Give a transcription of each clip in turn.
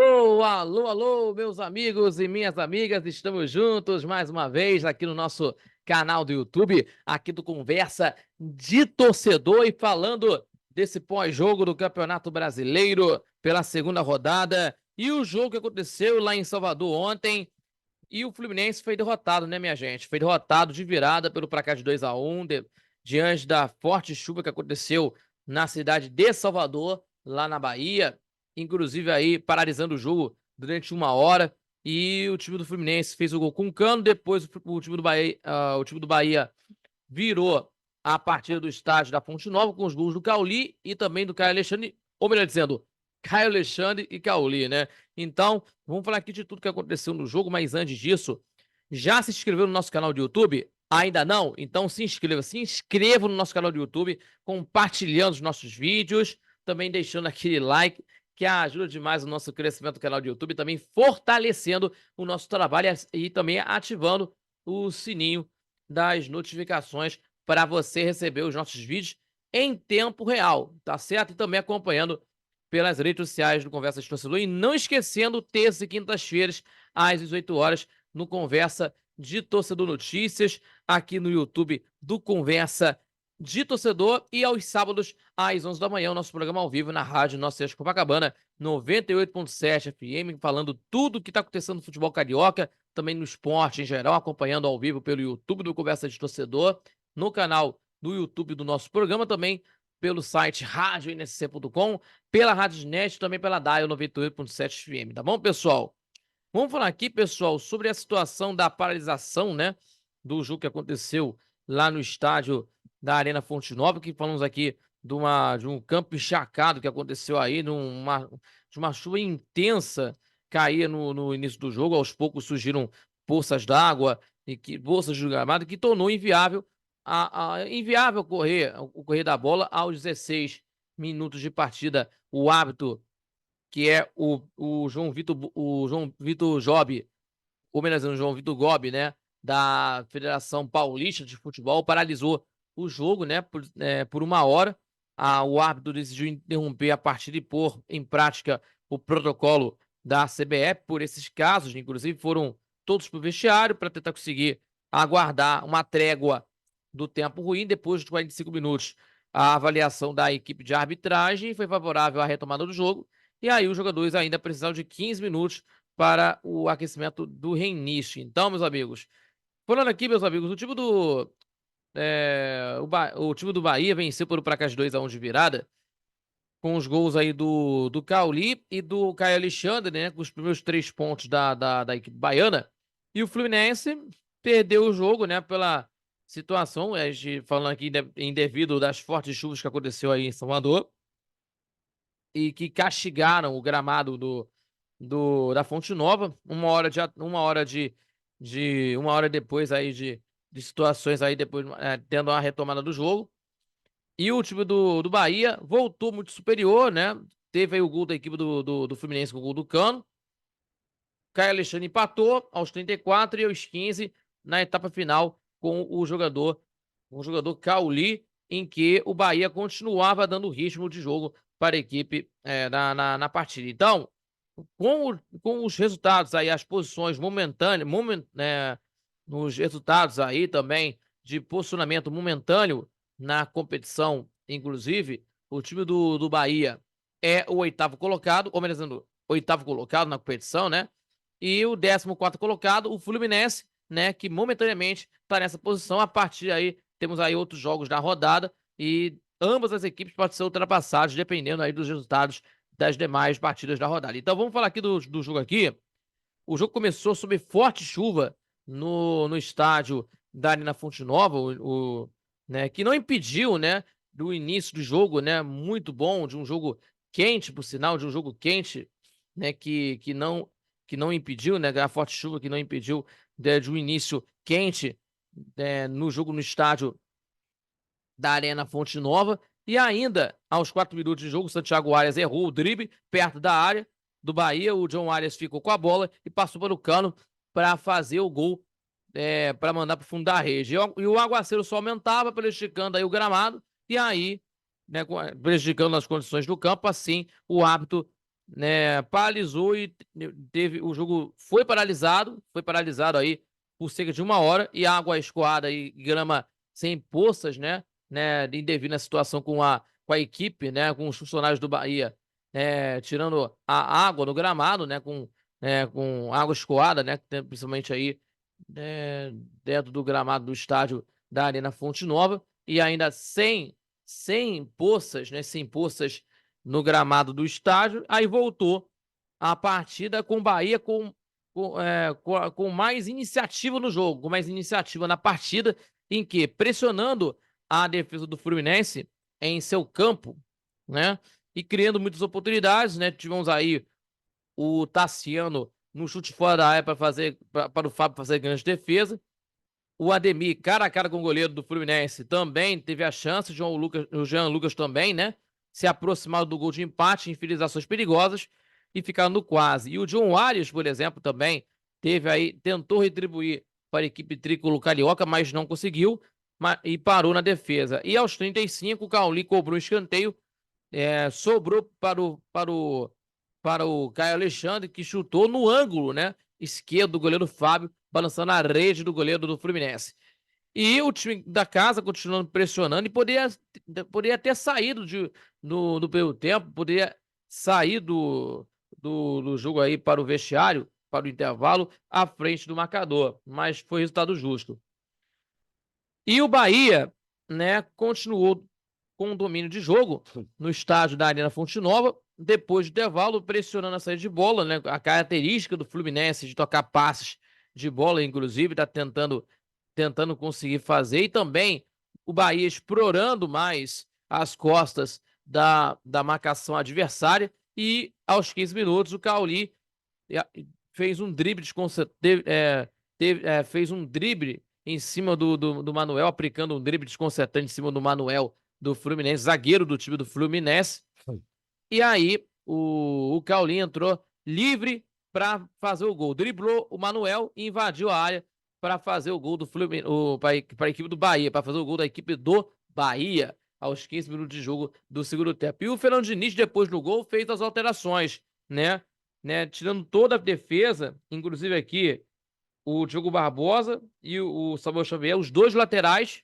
Alô, alô, meus amigos e minhas amigas, estamos juntos mais uma vez aqui no nosso canal do YouTube, aqui do Conversa de Torcedor e falando desse pós-jogo do Campeonato Brasileiro pela segunda rodada e o jogo que aconteceu lá em Salvador ontem e o Fluminense foi derrotado, né, minha gente? Foi derrotado de virada pelo placar de 2-1 diante da forte chuva que aconteceu na cidade de Salvador, lá na Bahia, inclusive aí paralisando o jogo durante uma hora. E o time do Fluminense fez o gol com o Cano, depois o time do Bahia virou a partida do estádio da Fonte Nova com os gols do Cauli e também do Caio Alexandre, ou melhor dizendo, Caio Alexandre e Cauli, né? Então, vamos falar aqui de tudo que aconteceu no jogo, mas antes disso, já se inscreveu no nosso canal do YouTube? Ainda não? Então se inscreva no nosso canal do YouTube, compartilhando os nossos vídeos, também deixando aquele like, que ajuda demais o nosso crescimento do canal do YouTube, também fortalecendo o nosso trabalho e também ativando o sininho das notificações para você receber os nossos vídeos em tempo real, tá certo? E também acompanhando pelas redes sociais do Conversa de Torcedor. E não esquecendo, terças e quintas-feiras, às 18 horas, no Conversa de Torcedor Notícias, aqui no YouTube do Conversa de Torcedor. E aos sábados, às 11 da manhã, o nosso programa ao vivo na Rádio Nossa Senhora de Copacabana, 98.7 FM, falando tudo o que está acontecendo no futebol carioca, também no esporte em geral, acompanhando ao vivo pelo YouTube do Conversa de Torcedor, no canal do YouTube do nosso programa, também pelo site radioNSC.com, pela Radiosnet, também pela Dial 98.7 FM, tá bom, pessoal? Vamos falar aqui, pessoal, sobre a situação da paralisação, né, do jogo que aconteceu lá no estádio da Arena Fonte Nova, que falamos aqui de um campo encharcado que aconteceu aí, de uma chuva intensa caía no início do jogo, aos poucos surgiram poças d'água, poças de gramado, que tornou inviável inviável o correr da bola aos 16 minutos de partida. O árbitro, que é o João Vitor Job, ou melhor dizendo, o João Vitor Gobi, né, da Federação Paulista de Futebol, paralisou o jogo, né, por uma hora. O árbitro decidiu interromper a partida e pôr em prática o protocolo da CBF por esses casos, inclusive foram todos para o vestiário para tentar conseguir aguardar uma trégua do tempo ruim. Depois de 45 minutos, a avaliação da equipe de arbitragem foi favorável à retomada do jogo, e aí os jogadores ainda precisaram de 15 minutos para o aquecimento do reinício. Então, meus amigos, falando aqui, meus amigos, o time do Bahia venceu por placar de 2-1 de virada, com os gols aí do Cauli e do Caio Alexandre, né, com os primeiros 3 pontos da equipe baiana. E o Fluminense perdeu o jogo, né, pela situação, a gente falando aqui em devido das fortes chuvas que aconteceu aí em Salvador e que castigaram o gramado da Fonte Nova, uma hora depois aí de situações aí depois tendo uma retomada do jogo. E o time do Bahia voltou muito superior, né? Teve aí o gol da equipe do Fluminense com o gol do Cano. Caio Alexandre empatou aos 34 e aos 15 na etapa final com o jogador Cauli, em que o Bahia continuava dando ritmo de jogo para a equipe na partida. Então, com os resultados aí, as posições momentâneas, nos resultados aí também de posicionamento momentâneo na competição, inclusive, o time do Bahia é o oitavo colocado, ou melhor dizendo, oitavo colocado na competição, né? E o 14º colocado, o Fluminense, né, que momentaneamente está nessa posição. A partir aí, temos aí outros jogos da rodada e ambas as equipes podem ser ultrapassadas, dependendo aí dos resultados das demais partidas da rodada. Então vamos falar aqui do jogo aqui. O jogo começou sob forte chuva no estádio da Arena Fonte Nova, né, que não impediu, né, do início do jogo, né, muito bom, de um jogo quente, por sinal, de um jogo quente, né, que não impediu, né, a forte chuva que não impediu de um início quente no jogo no estádio da Arena Fonte Nova. E ainda, aos 4 minutos de jogo, o Santiago Arias errou o drible perto da área do Bahia. O John Arias ficou com a bola e passou para o Cano para fazer o gol, para mandar para o fundo da rede. E o aguaceiro só aumentava, prejudicando aí o gramado. E aí, né, prejudicando as condições do campo, assim, o árbitro né, paralisou e o jogo foi paralisado aí por cerca de 1 hora, e água escoada e grama sem poças, né, indevido na situação com a equipe, né, com os funcionários do Bahia, tirando a água no gramado, né, com água escoada, né, principalmente aí, né, dentro do gramado do estádio da Arena Fonte Nova, e ainda sem poças, né, sem poças no gramado do estádio. Aí voltou a partida com o Bahia com mais iniciativa no jogo, com mais iniciativa na partida, em que pressionando a defesa do Fluminense em seu campo, né, e criando muitas oportunidades, né. Tivemos aí o Tassiano no chute fora da área para o Fábio fazer grande defesa. O Ademir, cara a cara com o goleiro do Fluminense, também teve a chance. O Jean Lucas também, né? Se aproximaram do gol de empate em finalizações perigosas e ficaram no quase. E o John Arias, por exemplo, também tentou retribuir para a equipe tricolor carioca, mas não conseguiu, e parou na defesa. E aos 35, o Cauli cobrou um escanteio, sobrou para o Caio Alexandre, que chutou no ângulo, né, esquerdo do goleiro Fábio, balançando a rede do goleiro do Fluminense. E o time da casa continuando pressionando, e poderia ter saído no primeiro tempo, poderia sair do jogo aí para o vestiário, para o intervalo, à frente do marcador, mas foi resultado justo. E o Bahia, né, continuou com o domínio de jogo no estádio da Arena Fonte Nova, depois do intervalo, pressionando a saída de bola, né, a característica do Fluminense de tocar passes de bola, inclusive, está tentando conseguir fazer, e também o Bahia explorando mais as costas da marcação adversária, e aos 15 minutos o Cauli fez um drible fez um drible em cima do Manuel, aplicando um drible desconcertante em cima do Manuel do Fluminense, zagueiro do time do Fluminense. E aí o Cauli entrou livre para fazer o gol. Driblou o Manuel e invadiu a área para fazer o gol do Fluminense, para a equipe do Bahia, para fazer o gol da equipe do Bahia, aos 15 minutos de jogo do segundo tempo. E o Fernando Diniz, depois do gol, fez as alterações, né? Tirando toda a defesa, inclusive aqui o Diogo Barbosa e o Samuel Xavier, os dois laterais,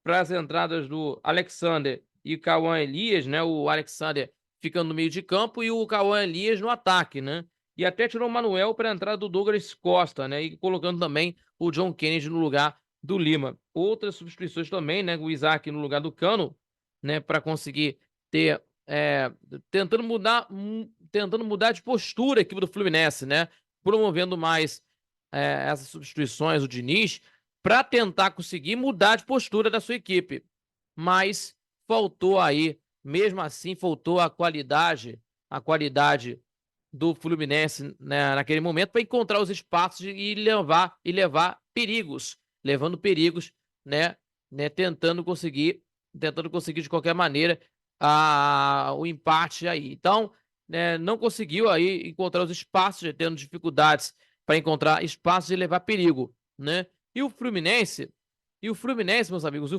para as entradas do Alexander e Cauã Elias, né? O Alexander ficando no meio de campo e o Cauã Elias no ataque, né? E até tirou o Manuel para a entrada do Douglas Costa, né? E colocando também o John Kennedy no lugar do Lima. Outras substituições também, né? O Isaac no lugar do Cano, né? Para conseguir ter tentando mudar de postura aqui do Fluminense, né? Promovendo mais essas substituições, o Diniz, para tentar conseguir mudar de postura da sua equipe. Mas faltou aí, mesmo assim, faltou a qualidade do Fluminense, né, naquele momento, para encontrar os espaços e levar perigos, levando perigos, né, tentando conseguir de qualquer maneira o empate aí. Então, né, não conseguiu aí encontrar os espaços, tendo dificuldades para encontrar espaços e levar perigo, né? E o Fluminense, meus amigos,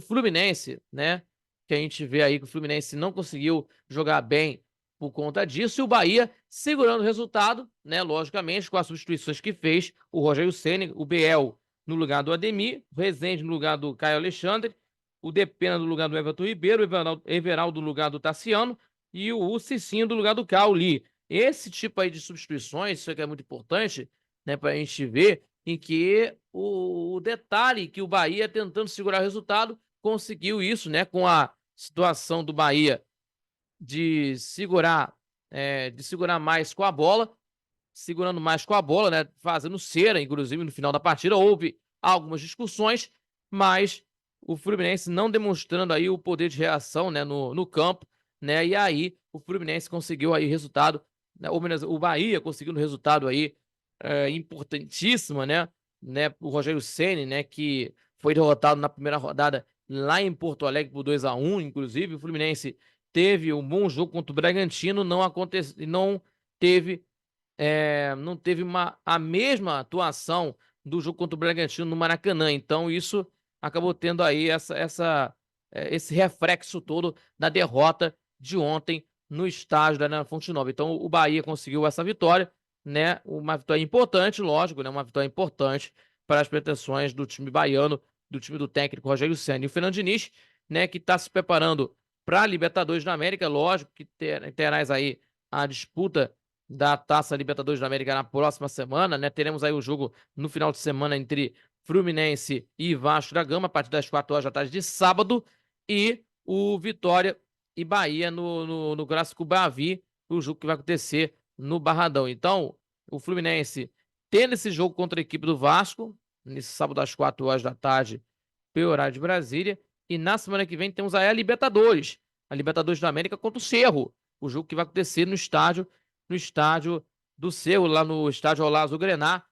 né, que a gente vê aí que o Fluminense não conseguiu jogar bem por conta disso, e o Bahia segurando o resultado, né, logicamente, com as substituições que fez, o Rogério Ceni, o Biel no lugar do Ademir, o Rezende no lugar do Caio Alexandre, o Depena no lugar do Everton Ribeiro, o Everaldo no lugar do Tassiano e o Cicinho no lugar do Cauli. Esse tipo aí de substituições, isso aqui é muito importante, né, para a gente ver em que o detalhe que o Bahia, tentando segurar o resultado, conseguiu isso, né, com a situação do Bahia de segurar mais com a bola, segurando mais com a bola, né, fazendo cera, inclusive no final da partida houve algumas discussões, mas o Fluminense não demonstrando aí o poder de reação, né, no campo, né, e aí o Fluminense conseguiu aí resultado, né, ou menos, o Bahia conseguiu um resultado aí importantíssimo, né, o Rogério Ceni, né, que foi derrotado na primeira rodada lá em Porto Alegre por 2-1, inclusive o Fluminense teve um bom jogo contra o Bragantino, não teve a mesma atuação do jogo contra o Bragantino no Maracanã. Então, isso acabou tendo aí esse reflexo todo da derrota de ontem no estádio da Arena Fonte Nova. Então, o Bahia conseguiu essa vitória, né? Uma vitória importante, lógico, né? Uma vitória importante para as pretensões do time baiano, do time do técnico Rogério Ceni. E o Fernando Diniz, né, que está se preparando para a Libertadores da América, lógico que terás aí a disputa da Taça Libertadores da América na próxima semana, né? Teremos aí o jogo no final de semana entre Fluminense e Vasco da Gama, a partir das 4 horas da tarde de sábado, e o Vitória e Bahia no Clássico Bavi, o jogo que vai acontecer no Barradão. Então, o Fluminense tendo esse jogo contra a equipe do Vasco, nesse sábado às 4 horas da tarde, pelo horário de Brasília, e na semana que vem temos aí a Libertadores da América contra o Cerro, o jogo que vai acontecer no estádio do Cerro, lá no estádio Olazul Grená,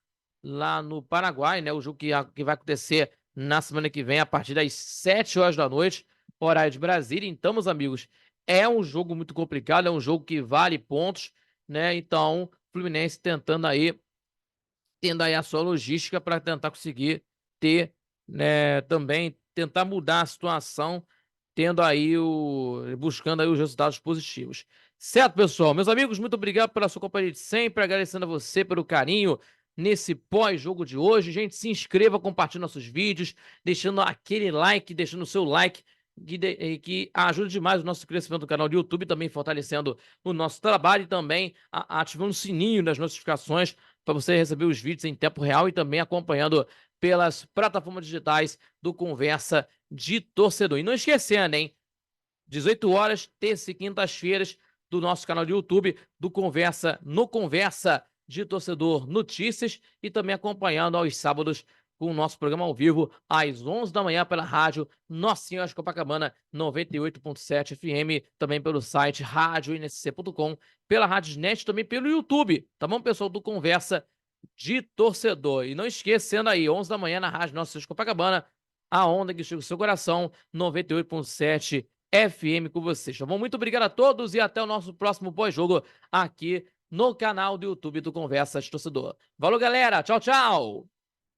lá no Paraguai, né? O jogo que vai acontecer na semana que vem, a partir das 7 horas da noite, horário de Brasília. Então, meus amigos, é um jogo muito complicado, é um jogo que vale pontos, né? Então, Fluminense tendo aí a sua logística para tentar conseguir ter, né, também tentar mudar a situação, buscando aí os resultados positivos. Certo, pessoal? Meus amigos, muito obrigado pela sua companhia de sempre, agradecendo a você pelo carinho nesse pós-jogo de hoje. Gente, se inscreva, compartilhe nossos vídeos, deixando aquele like, deixando o seu like, que ajuda demais o nosso crescimento do canal do YouTube, também fortalecendo o nosso trabalho e também ativando o sininho das notificações para você receber os vídeos em tempo real e também acompanhando pelas plataformas digitais do Conversa de Torcedor. E não esquecendo, hein? 18 horas, terça e quintas-feiras, do nosso canal de YouTube, do Conversa de Torcedor Notícias, e também acompanhando aos sábados com o nosso programa ao vivo, às 11 da manhã, pela rádio Nossa Senhora de Copacabana, 98.7 FM, também pelo site radioinsc.com, pela Rádio Net, também pelo YouTube, tá bom, pessoal, do Conversa de Torcedor. E não esquecendo aí, 11 da manhã, na rádio Nossa Senhora de Copacabana, a onda que chega o seu coração, 98.7 FM com vocês, tá bom? Muito obrigado a todos e até o nosso próximo pós-jogo aqui no canal do YouTube do Conversa de Torcedor. Valeu, galera. Tchau, tchau.